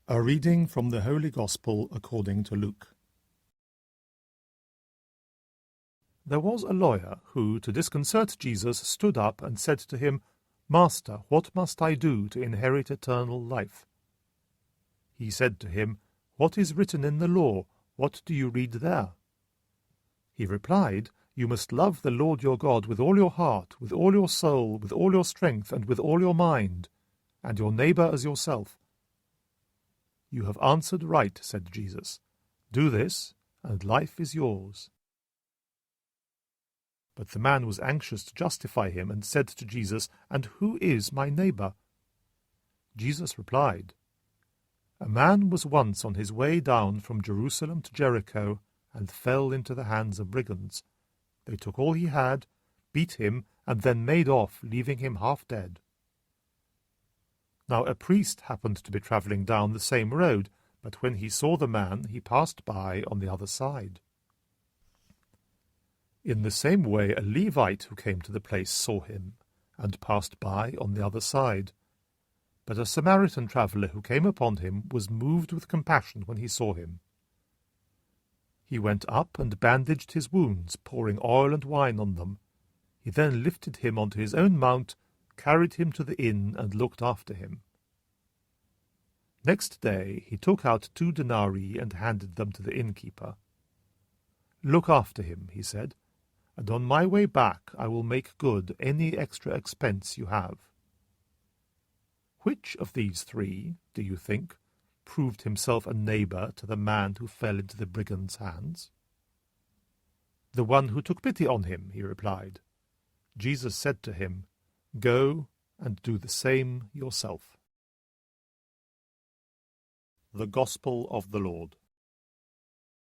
A reading from the Holy Gospel according to Luke. There was a lawyer who, to disconcert Jesus, stood up and said to him, "Master, what must I do to inherit eternal life?" He said to him, "What is written in the law? What do you read there?" He replied, "You must love the Lord your God with all your heart, with all your soul, with all your strength, and with all your mind, and your neighbor as yourself." "You have answered right," said Jesus. "Do this, and life is yours." But the man was anxious to justify him and said to Jesus, "And who is my neighbor?" Jesus replied, "A man was once on his way down from Jerusalem to Jericho and fell into the hands of brigands. They took all he had, beat him, and then made off, leaving him half dead. Now a priest happened to be traveling down the same road, but when he saw the man, he passed by on the other side. In the same way a Levite who came to the place saw him, and passed by on the other side. But a Samaritan traveller who came upon him was moved with compassion when he saw him. He went up and bandaged his wounds, pouring oil and wine on them. He then lifted him onto his own mount, carried him to the inn, and looked after him. Next day he took out 2 denarii and handed them to the innkeeper. "Look after him," he said, "and on my way back I will make good any extra expense you have." Which of these 3, do you think, proved himself a neighbor to the man who fell into the brigands' hands? "The one who took pity on him," he replied. Jesus said to him, "Go and do the same yourself." The Gospel of the Lord.